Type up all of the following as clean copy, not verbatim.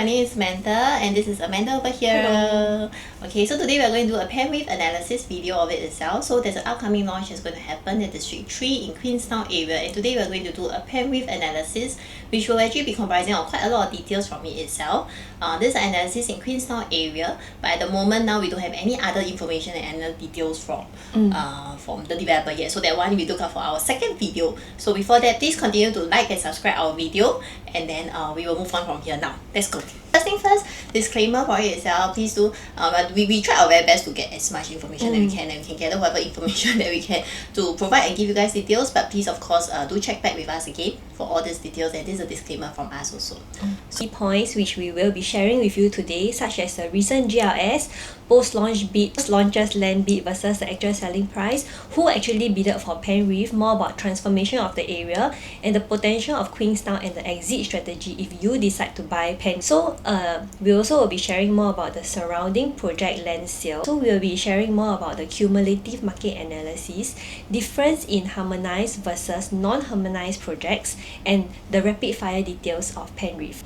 my name is Samantha and this is Amanda over here. Hello. Okay, so today we are going to do a Penrith analysis video of it itself. So there's an upcoming launch that's going to happen at District 3 in Queenstown area, and today we are going to do a Penrith analysis which will actually be comprising of quite a lot of details from it itself. This is an analysis in Queenstown area, but at the moment now we don't have any other information and other details from the developer yet. So that one we look out for our second video. So before that, please continue to like and subscribe our video, and then we will move on from here now. Let's go. First thing first, disclaimer for it itself, please do, we try our very best to get as much information that we can, and we can gather whatever information that we can to provide and give you guys details, but please of course do check back with us again for all these details, and this is a disclaimer from us also. Key points which we will be sharing with you today, such as the recent GLS post-launch bid, post-launches land bid versus the actual selling price, who actually bidded for Penrith, more about transformation of the area, and the potential of Queenstown and the exit strategy if you decide to buy Penrith. So we also will be sharing more about the surrounding project land sale. So we will be sharing more about the cumulative market analysis, difference in harmonized versus non-harmonized projects, and the rapid fire details of Penrith.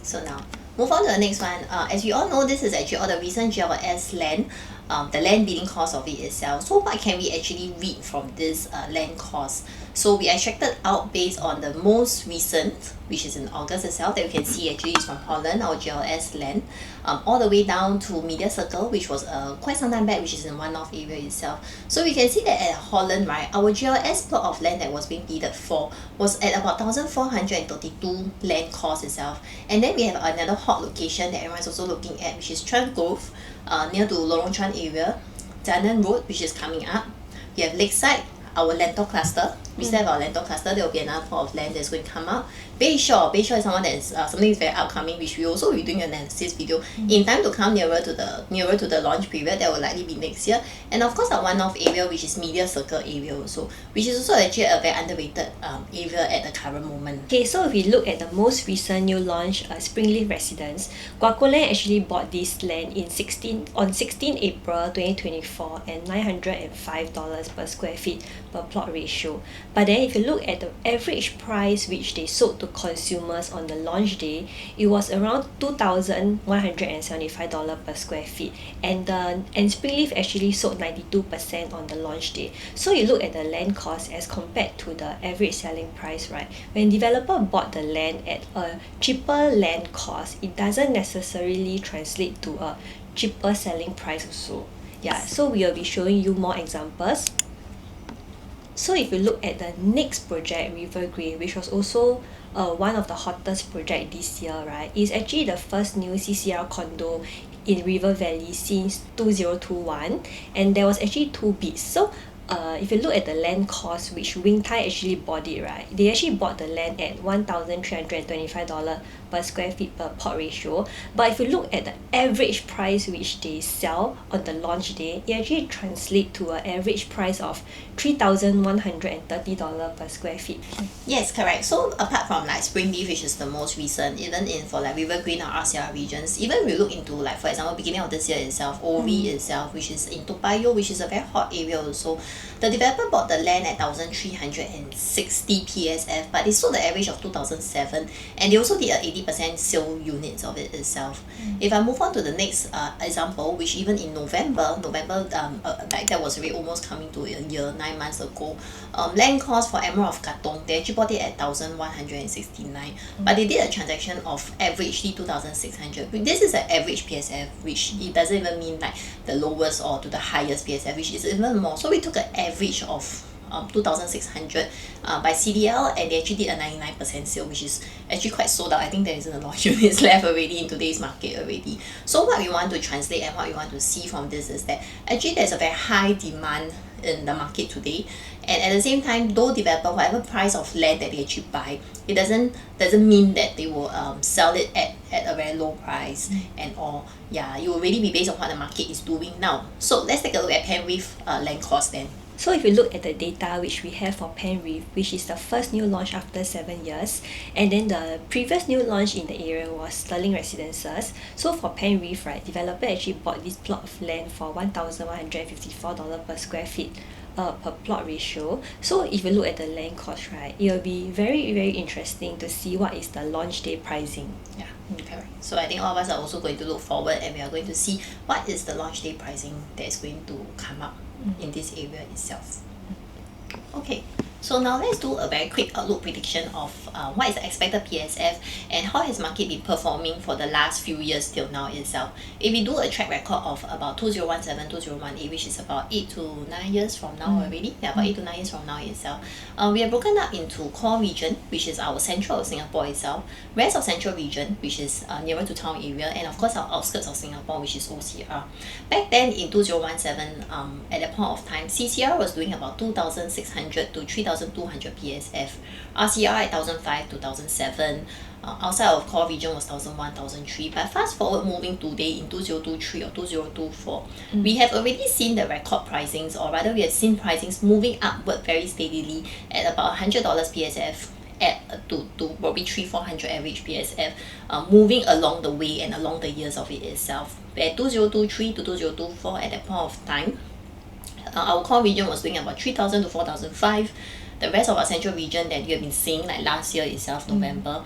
So now, move on to the next one. As we all know, this is actually all the recent GLS land, the land bidding cost of it itself. So what can we actually read from this land cost? So we extracted out based on the most recent, which is in August itself, that we can see actually is from Holland, our GLS land, all the way down to Media Circle, which was quite some time back, which is in one north area itself. So we can see that at Holland, right, our GLS plot of land that was being bidded for was at about 1,432 land cost itself. And then we have another hot location that everyone's also looking at, which is Chuan Grove, near to Lorong Chuan area, Janan Road, which is coming up. We have Lakeside, our Lentor cluster. We still have our Lentor cluster. There will be another plot of land that's going to come up. Bayshore is someone that is something is very upcoming, which we also will be doing an analysis video in time to come nearer to the launch period. That will likely be next year. And of course our one north area, which is Media Circle area also, which is also actually a very underrated area at the current moment. Okay, so if we look at the most recent new launch, Springleaf Residence, Guacoland actually bought this land on 16 April 2024 and $905 per square feet per plot ratio. But then if you look at the average price which they sold to consumers on the launch day, it was around $2,175 per square feet, and Springleaf actually sold 92% on the launch day. So you look at the land cost as compared to the average selling price, right? When developer bought the land at a cheaper land cost, it doesn't necessarily translate to a cheaper selling price also. Yeah, so we will be showing you more examples. So if you look at the next project, River Green, which was also one of the hottest project this year, right? It's actually the first new CCR condo in River Valley since 2021, and there was actually 2 bids. So if you look at the land cost which Wing Tai actually bought it, right, they actually bought the land at $1,325 per square feet per plot ratio. But if you look at the average price which they sell on the launch day, it actually translates to an average price of $3,130 per square feet. Yes, correct. So apart from like Springleaf, which is the most recent, even in for like River Green or RCR regions, even we look into like, for example, beginning of this year itself, OV itself, which is in Toa Payoh, which is a very hot area also. The developer bought the land at 1,360 PSF, but they sold the average of 2,007, and they also did a 80% sale units of it itself. If I move on to the next example, which even in November, like that was already almost coming to a year, 9 months ago, land cost for Emerald of Katong, they actually bought it at 1,169, but they did a transaction of averagely 2,600. This is an average PSF, which it doesn't even mean like the lowest or to the highest PSF, which is even more. So we took an average of 2,600 by CDL, and they actually did a 99% sale, which is actually quite sold out. I think there isn't a lot of units left already in today's market already. So what we want to translate and what we want to see from this is that actually there's a very high demand in the market today, and at the same time, though developer whatever price of land that they actually buy, it doesn't mean that they will sell it at a very low price and all. Yeah, it will really be based on what the market is doing now. So let's take a look at Penrith land cost then. So if you look at the data which we have for Penrith, which is the first new launch after 7 years, and then the previous new launch in the area was Sterling Residences. So for Penrith, right, developer actually bought this plot of land for $1,154 per square feet per plot ratio. So if you look at the land cost, right, it will be very very interesting to see what is the launch day pricing. Yeah, correct. So I think all of us are also going to look forward, and we are going to see what is the launch day pricing that is going to come up in this area itself. Okay, so now let's do a very quick outlook prediction of what is the expected PSF and how has market been performing for the last few years till now itself. If we do a track record of about 2017, 2018, which is about 8 to 9 years from now already, yeah, about 8 to 9 years from now itself, we have broken up into core region, which is our central of Singapore itself, rest of central region, which is nearer to town area, and of course our outskirts of Singapore, which is OCR. Back then in 2017, at that point of time, CCR was doing about 2,600 to 3,200 PSF, RCR at 1,005 to 1,007, outside of core region was 1,001, 1,003. But fast forward moving today in 2023 or 2024, we have already seen the record pricings, or rather we have seen pricings moving upward very steadily at about $100 PSF to probably 300-400 average PSF, moving along the way and along the years of it itself. At 2023 to 2024, at that point of time, our core region was doing about 3,000 to 4,005. The rest of our central region that you have been seeing, like last year itself, November,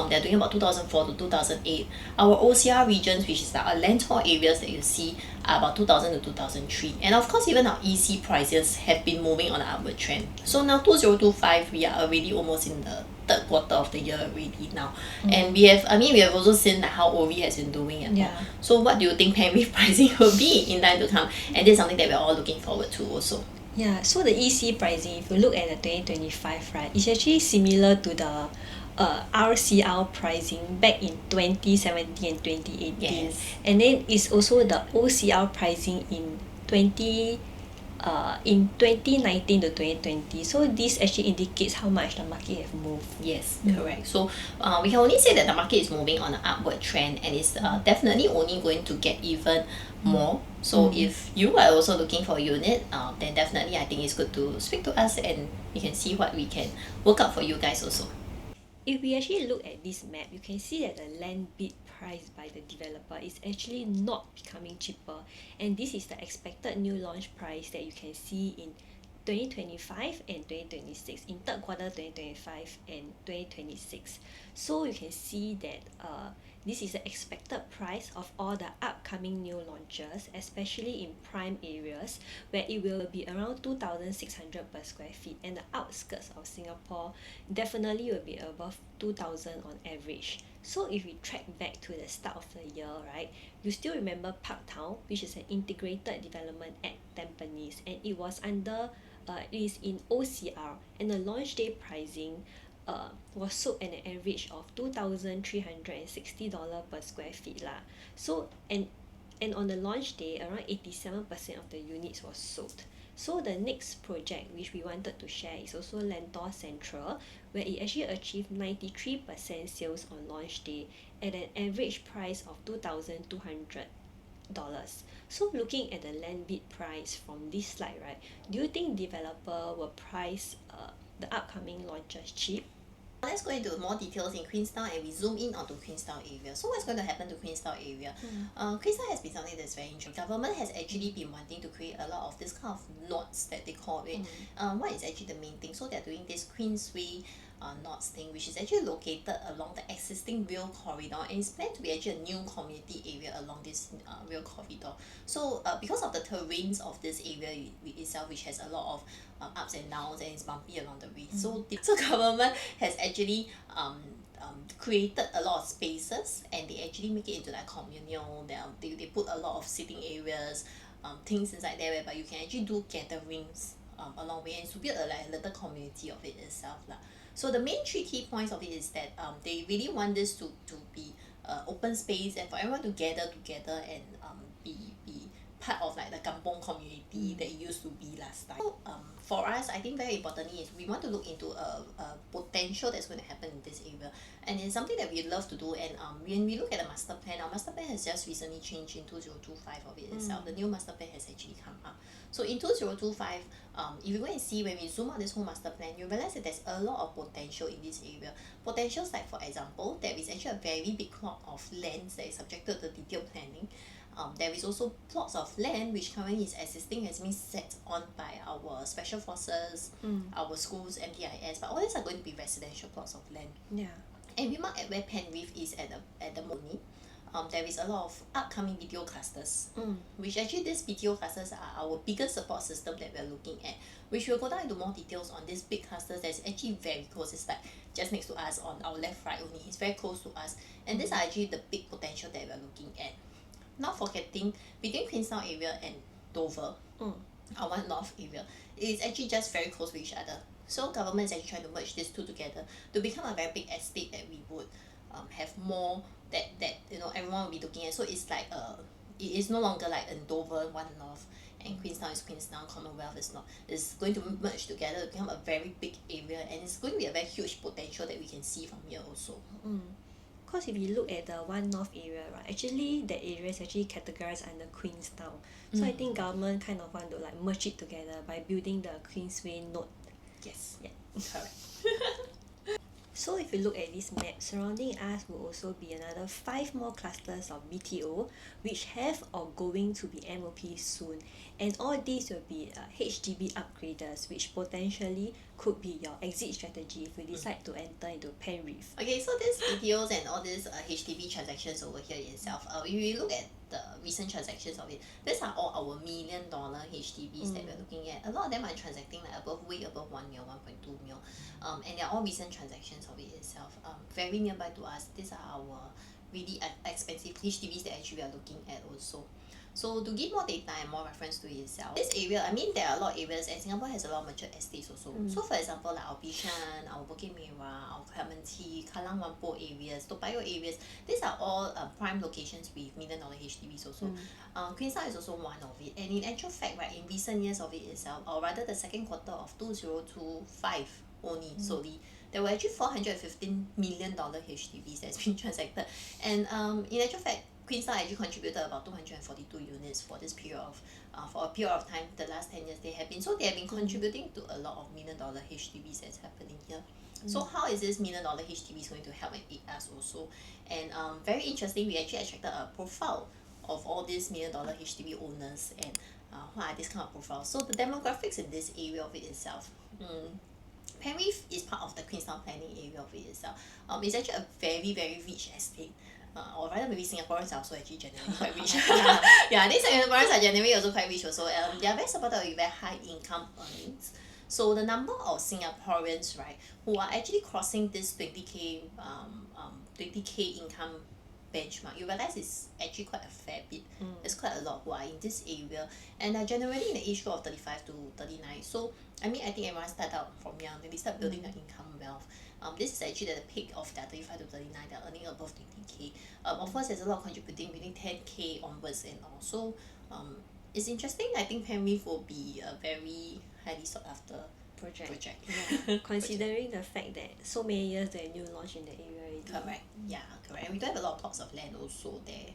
they're doing about 2004 to 2008. Our OCR regions, which is our land tour areas that you see, are about 2000 to 2003. And of course, even our EC prices have been moving on an upward trend. So now 2025, we are already almost in the third quarter of the year already now. And we have also seen like how OV has been doing and all. So what do you think Penrith pricing will be in time to come? And this is something that we're all looking forward to also. Yeah, so the EC pricing, if you look at the 2025, right, it's actually similar to the RCR pricing back in 2017 and 2018. Yes. And then it's also the OCR pricing in 2019 to 2020. So this actually indicates how much the market have moved. Yes, correct. So we can only say that the market is moving on an upward trend, and it's definitely only going to get even more. So if you are also looking for a unit, then definitely I think it's good to speak to us, and we can see what we can work out for you guys also. If we actually look at this map, you can see that the land bid price by the developer is actually not becoming cheaper, and this is the expected new launch price that you can see in 2025 and 2026, in third quarter 2025 and 2026. So you can see that this is the expected price of all the upcoming new launches, especially in prime areas, where it will be around 2,600 per square feet, and the outskirts of Singapore definitely will be above 2,000 on average. So if we track back to the start of the year, right, you still remember Parktown, which is an integrated development at Tampines, and it was under it is in OCR, and the launch day pricing was sold at an average of $2,360 per square feet lah. So and on the launch day, around 87% of the units was sold. So the next project which we wanted to share is also Lentor Central, where it actually achieved 93% sales on launch day at an average price of $2,200. So looking at the land bid price from this slide, right, do you think developer will price the upcoming launches cheap? Let's go into more details in Queenstown, and we zoom in onto Queenstown area. So what's going to happen to Queenstown area? Queenstown has been something that's very interesting. Government has actually been wanting to create a lot of this kind of knots that they call it. What is actually the main thing? So they're doing this Queensway knots thing, which is actually located along the existing rail corridor, and it's planned to be actually a new community area along this rail corridor. So because of the terrains of this area itself, which has a lot of ups and downs, and it's bumpy along the way, so government has actually created a lot of spaces, and they actually make it into like communal. They put a lot of sitting areas, things inside there whereby you can actually do gatherings along the way, and to build like a little community of it itself lah. So the main three key points of it is that they really want this to be open space, and for everyone to gather together and be part of like the kampong community that it used to be last time. So for us, I think very importantly is we want to look into a potential that's going to happen in this area, and it's something that we love to do. And when we look at the master plan, our master plan has just recently changed in 2025 of it itself. The new master plan has actually come up. So in 2025, if you go and see, when we zoom out this whole master plan, you realize that there's a lot of potential in this area. Potentials like, for example, there is actually a very big plot of lands that is subjected to detailed planning. There is also plots of land which currently is existing, has been set on by our special forces, our schools, MPIS, but all these are going to be residential plots of land. And we mark at where Penrith is at the moment. There is a lot of upcoming BTO clusters, which actually these BTO clusters are our biggest support system that we're looking at, which we'll go down into more details on these big clusters that's actually very close. It's like just next to us on our left right only. It's very close to us, and these are actually the big potential that we're looking at. Not forgetting, between Queenstown area and Dover, our one north area, it is actually just very close to each other. So government is actually trying to merge these two together to become a very big estate that we would have more that everyone will be looking at. So it's like it is no longer like in Dover one north and Queenstown is Queenstown, Commonwealth is not. It's going to merge together to become a very big area, and it's going to be a very huge potential that we can see from here also. Because if you look at the one north area, right, actually that area is actually categorized under Queenstown. So I think government kind of want to like merge it together by building the Queensway node. Yes. Yeah. Correct. So if you look at this map, surrounding us will also be another 5 more clusters of BTO which have or going to be MOP soon, and all these will be HDB upgraders, which potentially could be your exit strategy if you decide to enter into Penrith. Okay, so these BTOs and all these HDB transactions over here itself, if you look at the recent transactions of it, these are all our $1 million HDBs that we're looking at. A lot of them are transacting like way above 1 mil, 1.2 mil, and they're all recent transactions of it itself. Very nearby to us, these are our really expensive HDBs that actually we are looking at also. So to give more data and more reference to itself, this area, I mean there are a lot of areas, and Singapore has a lot of mature estates also. So for example, like our Bishan, our Bukit Merah, our Clementi, Kallang Whampoa areas, Toa Payoh areas, these are all prime locations with $1 million HDBs also. Queenstown is also one of it, and in actual fact, right, in recent years of it itself, or rather the second quarter of 2025 only solely, there were actually $415 million HDBs that's been transacted, and in actual fact, Queenstown actually contributed about 242 units for this period of for a period of time. The last 10 years they have been contributing to a lot of $1 million HDBs that's happening here. So how is this $1 million HDBs going to help and aid us also? And very interesting, we actually attracted a profile of all these $1 million HDB owners, and what are these kind of profiles. So the demographics in this area of it itself. Penrith is part of the Queenstown planning area of it itself. It's actually a very, very rich estate. Or rather maybe Singaporeans are also actually generally quite rich. Yeah, I think Singaporeans are generally also quite rich also. They are very supported with very high income earnings. So the number of Singaporeans, right, who are actually crossing this 20k income benchmark, you realize it's actually quite a fair bit. There's quite a lot who are in this area, and are generally in the age group of 35 to 39. So I mean, I think everyone start out from young, then they start building their income wealth. This is actually the peak of their 35 to 39, they're earning above 20k. Of course, there's a lot of contributing within 10k onwards and all. So it's interesting. I think Penrith will be a very highly sought after project. Yeah. Considering the fact that so many years there are new launch in the area already. Correct. Yeah, correct. And we do have a lot of plots of land also there.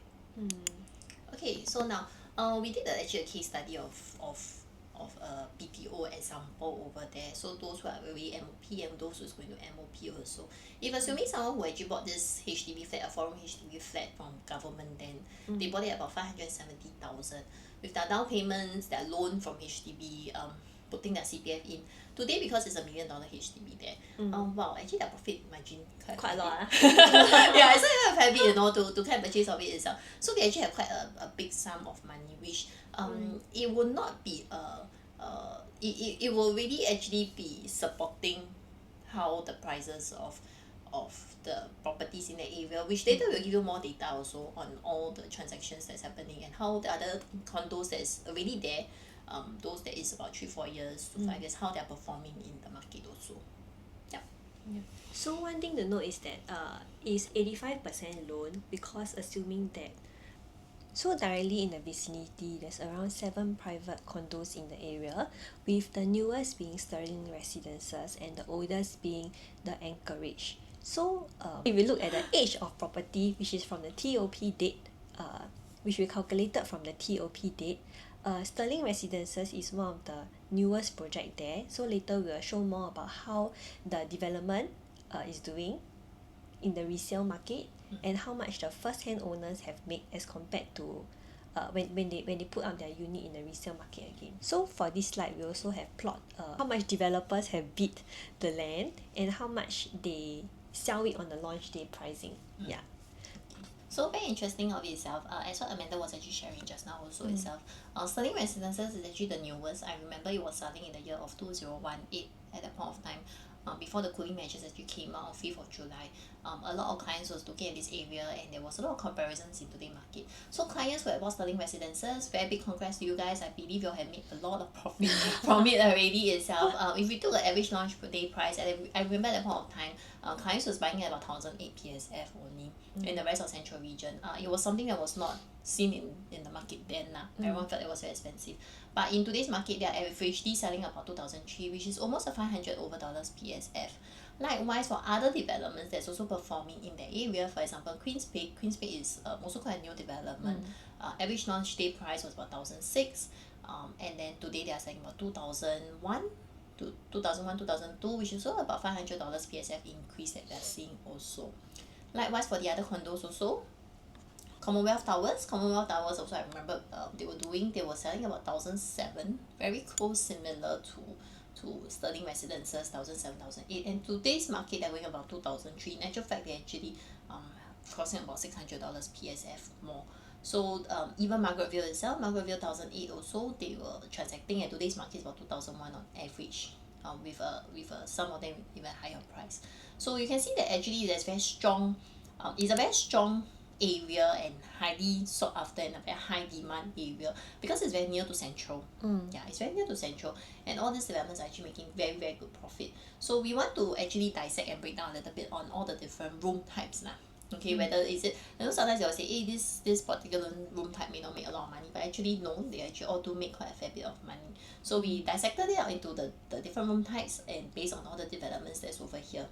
Okay, so now we did actually a case study of a BTO example over there. So those who are already MOP and those who's going to MOP also. If assuming someone who actually bought this HDB flat, a 4-room HDB flat from government, then they bought it at about 570,000 with their down payments, their loan from HDB, putting their CPF in. Today, because it's $1 million HDB there, wow, actually their profit margin quite a lot. Yeah, it's not even a fair bit, to kind of purchase of it itself. So they actually have quite a big sum of money, which it will not be it will really actually be supporting how the prices of the properties in the area, which later will give you more data also on all the transactions that's happening, and how the other condos that's already there, those that is about 3-4 years to 5 years, how they're performing in the market also. Yeah. So one thing to note is that is 85% loan, because assuming that directly in the vicinity there's around 7 private condos in the area, with the newest being Sterling Residences and the oldest being the Anchorage. So if we look at the age of property, which is from the TOP date, which we calculated from the TOP date, Sterling Residences is one of the newest project there. So later we will show more about how the development is doing in the resale market, and how much the first hand owners have made as compared to when they put out their unit in the resale market again. So for this slide, we also have plot how much developers have bid the land and how much they sell it on the launch day pricing. Yeah. So very interesting of itself, as what Amanda was actually sharing just now also itself. Sterling Residences is actually the newest. I remember it was selling in the year of 2018 at that point of time. Before the cooling measures actually came out on 5th of July, a lot of clients was looking at this area and there was a lot of comparisons in today's market. So clients who have bought Sterling Residences, very big congrats to you guys. I believe you have made a lot of profit from it already itself. If we took an average launch per day price, and I remember at that point of time, clients was buying at about 1,008 PSF only in the rest of central region. It was something that was not seen in the market then. Everyone felt it was very expensive. But in today's market, they are averagely selling about 2,003, which is almost a $500 over PSF. Likewise, for other developments that's also performing in the area, for example, Queen's Peak is also quite a new development. Average launch day price was about 1,006, and then today they are selling about 2,001 to 2002, which is also about $500 PSF increase that they're seeing also. Likewise, for the other condos also, Commonwealth Towers also, I remember they were selling about 1,007, very close, similar to Sterling Residences, 1,007, 1,008, and today's market they're going about 2,003. In actual fact, they're actually crossing about $600 PSF more. So even Margaretville itself, Margaretville 1,008 also, they were transacting at today's market about 2,001 on average. With some of them even higher price. So you can see that actually there's very strong, it's a very strong area and highly sought after and a very high demand area because it's very near to central. Yeah, it's very near to central, and all these developments are actually making very, very good profit. So we want to actually dissect and break down a little bit on all the different room types now. Okay, whether is it, sometimes they'll say, hey, this particular room type may not make a lot of money, but actually no, they actually all do make quite a fair bit of money. So we dissected it out into the different room types and based on all the developments that's over here.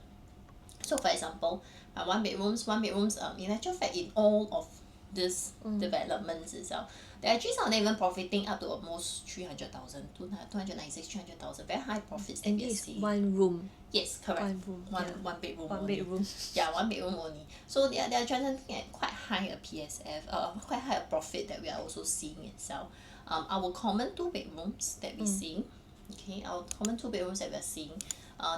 So for example, one bedrooms, in actual fact, in all of these developments itself, they're actually not even profiting up to almost 300,000, 296, 300,000, very high profits that we're seeing. One room. Yes, correct. One room. One bedroom One only. bedroom. Yeah, one bedroom only. So they are transacting at quite high a PSF, quite high a profit that we are also seeing itself. Our common two bedrooms that we're seeing, okay, our common two bedrooms that we're seeing,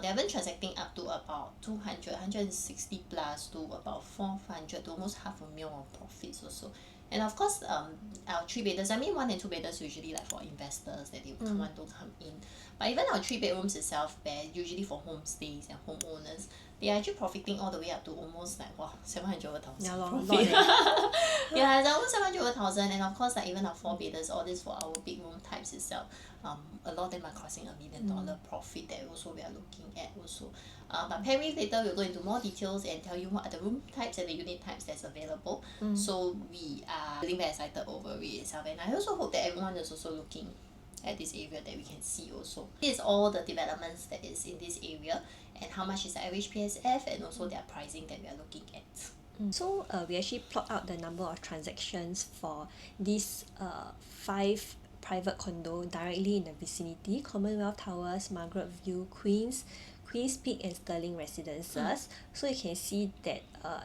they have been transacting up to about 200, 160 plus to about 400 to almost $500,000 of profits also. And of course, our three bedrooms, I mean 1 and 2 bedrooms usually like for investors that they want to come in. But even our 3 bedrooms itself, they're usually for homestays and homeowners. They are actually profiting all the way up to almost like 700 over thousand. Yeah, Profit. Yeah, it's almost 700 over thousand, and of course like even our 4 bedrooms, all this for our big room types itself. A lot of them are crossing $1 million profit that also we are looking at also. But Penrith later we'll go into more details and tell you what are the room types and the unit types that's available. So we are really very excited over it itself, and I also hope that everyone is also looking at this area that we can see also. Here's all the developments that is in this area and how much is the average PSF and also their pricing that we are looking at. So we actually plot out the number of transactions for these 5 private condo directly in the vicinity: Commonwealth Towers, Margaretville, Queen's Peak and Sterling Residences. So you can see that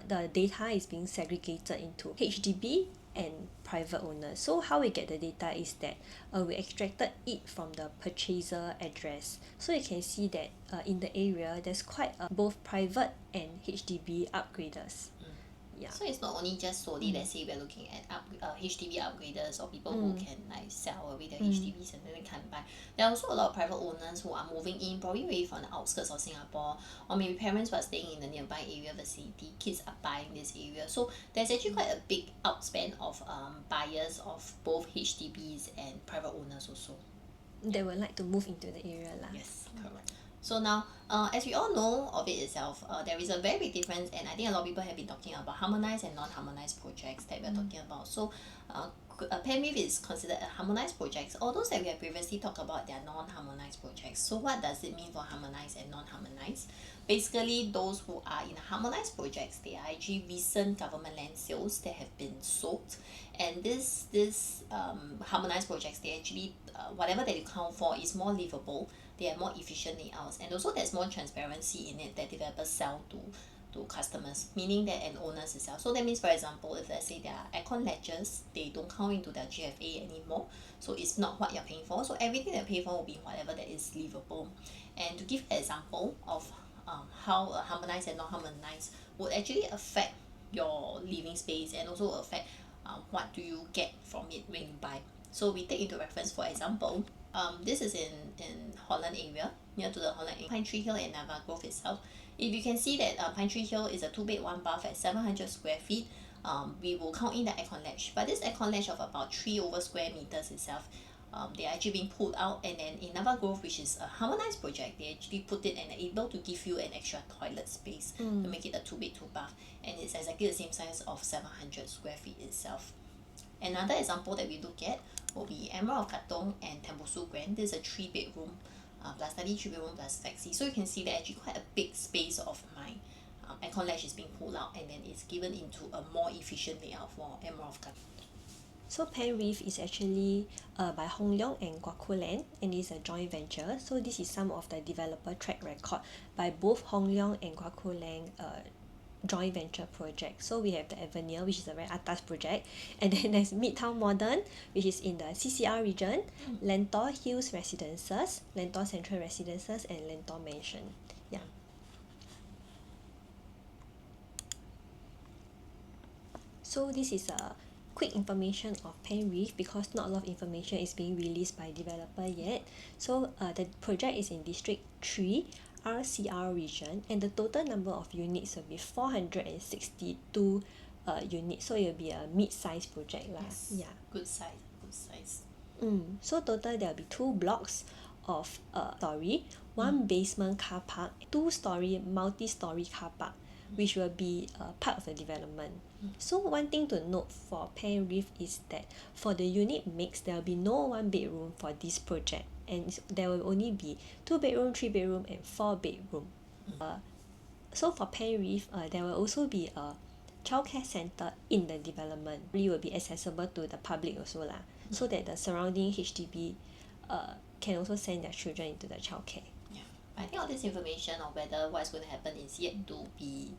the data is being segregated into HDB and private owners. So how we get the data is that we extracted it from the purchaser address. So you can see that in the area there's quite both private and HDB upgraders. Yeah. So it's not only just solely, let's say we're looking at HDB upgraders or people who can like sell away their HDBs and then they can't buy. There are also a lot of private owners who are moving in, probably maybe from the outskirts of Singapore, or maybe parents who are staying in the nearby area vicinity, kids are buying this area. So there's actually quite a big outspan of buyers of both HDBs and private owners also. They would like to move into the area lah. Yes, correct. So now, as we all know of it itself, there is a very big difference, and I think a lot of people have been talking about harmonized and non-harmonized projects that we are talking about. So Penrith is considered a harmonized project. All those that we have previously talked about, they are non-harmonized projects. So what does it mean for harmonized and non-harmonized? Basically, those who are in harmonized projects, they are actually recent government land sales that have been sold, and this harmonized projects, they actually whatever that you count for is more livable. They are more efficient layouts, and also there's more transparency in it that developers sell to customers, meaning that and owners itself. So that means, for example, if let's say there are aircon latches, they don't count into their GFA anymore, so it's not what you're paying for. So everything that you pay for will be whatever that is livable. And to give an example of how harmonized and not harmonized would actually affect your living space, and also affect what do you get from it when you buy. So we take into reference, for example, this is in Holland area, near to the Holland Pine Tree Hill and Nava Grove itself. If you can see that Pine Tree Hill is a 2-bed 1-bath at 700 square feet, we will count in the aircon latch. But this aircon latch of about 3 over square meters itself, they are actually being pulled out, and then in Nava Grove, which is a harmonized project, they actually put it and are able to give you an extra toilet space to make it a 2-bed 2-bath, and it's exactly the same size of 700 square feet itself. Another example that we look at will be Emerald of Katong and Tembusu Grand. This is a 3-bedroom plus study 3-bedroom plus flexi. So you can see that actually quite a big space of my aircon latch is being pulled out, and then it's given into a more efficient layout for Emerald of Katong. So Penrith is actually by Hong Leong and Guaco Land, and it's a joint venture. So this is some of the developer track record by both Hong Leong and Guaco Land joint venture project. So we have the Avenir, which is a very atas project, and then there's Midtown Modern, which is in the CCR region, Lentor Hills Residences, Lentor Central Residences, and Lentor Mansion. Yeah. So this is a quick information of Penrith, because not a lot of information is being released by developer yet. So the project is in District 3 RCR region, and the total number of units will be 462 units. So it will be a mid-sized project lah. Yes. Yeah. Good size. So total there will be 2 blocks of story, 1 basement car park, 2-story multi-story car park, which will be part of the development. So one thing to note for Penrith is that for the unit mix, there will be no 1-bedroom for this project, and there will only be 2-bedroom, 3-bedroom, and 4-bedroom. So for Penrith, there will also be a childcare centre in the development. It will be accessible to the public also lah, so that the surrounding HDB can also send their children into the childcare. Yeah, I think all this information of whether what's going to happen is yet to be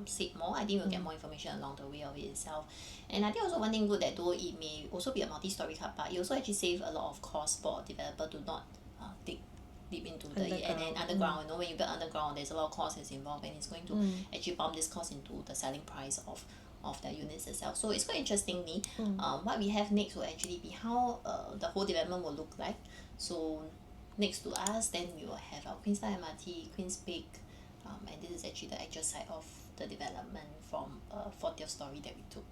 said more. I think we'll get more information along the way of it itself. And I think also one thing good that though it may also be a multi-story car park, it also actually save a lot of cost for developer to not dig deep into the and then underground. You know, when you build underground, there's a lot of cost that's involved, and it's going to actually bump this cost into the selling price of the units itself. So it's quite interestingly, what we have next will actually be how the whole development will look like. So next to us, then we will have our Queenstown MRT, Queen's Peak, and this is actually the actual site of the development from 40th story that we took.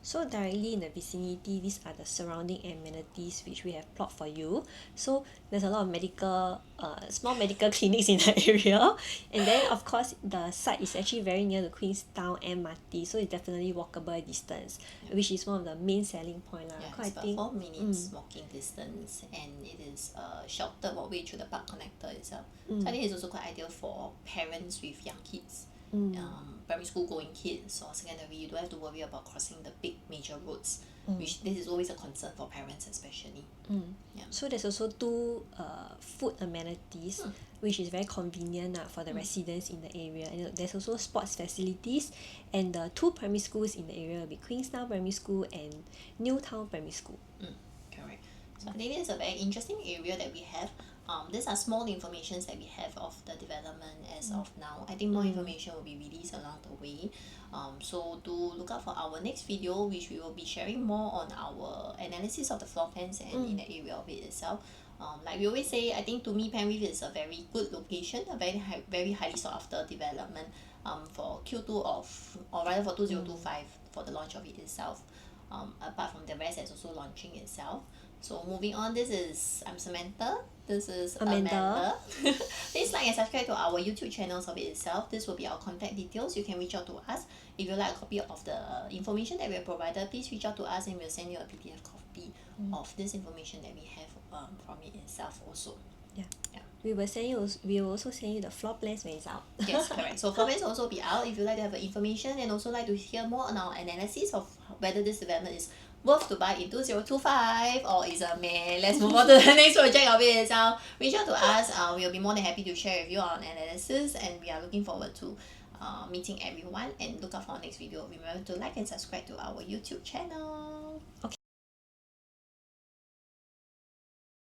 So directly in the vicinity, these are the surrounding amenities which we have plot for you. So there's a lot of medical, small medical clinics in the area, and then of course the site is actually very near the Queenstown MRT, so it's definitely walkable distance, which is one of the main selling point lah. Yeah, it's about 4 minutes walking distance, and it is sheltered walkway through the park connector itself. So I think it's also quite ideal for parents with young kids. Primary school going kids or secondary, you don't have to worry about crossing the big major roads, which this is always a concern for parents especially. Yeah. So there's also 2 food amenities, which is very convenient for the residents in the area, and there's also sports facilities, and the 2 primary schools in the area will be Queenstown Primary School and Newtown Primary School. Correct. So I think it's a very interesting area that we have. These are small informations that we have of the development as of now. I think more information will be released along the way. So do look out for our next video, which we will be sharing more on our analysis of the floor plans and in the area of it itself. Like we always say, I think to me Penrith is a very good location, a very highly sought after development for Q2 of, or rather for 2025 for the launch of it itself. Apart from the rest that's also launching itself. So moving on, I'm Samantha. This is Amanda. Please like and subscribe to our YouTube channels of it itself. This will be our contact details. You can reach out to us. If you like a copy of the information that we have provided, please reach out to us and we'll send you a PDF copy of this information that we have from it itself also. Yeah. We will also send you the floor plans when it's out. Yes, correct. So floor plans will also be out if you like to have information and also like to hear more on our analysis of whether this development is worth to buy in 2025 or is a meh. Let's move on to the next project of it itself. Reach out to us. We'll be more than happy to share with you our analysis, and we are looking forward to meeting everyone and look out for our next video. Remember to like and subscribe to our YouTube channel. Okay.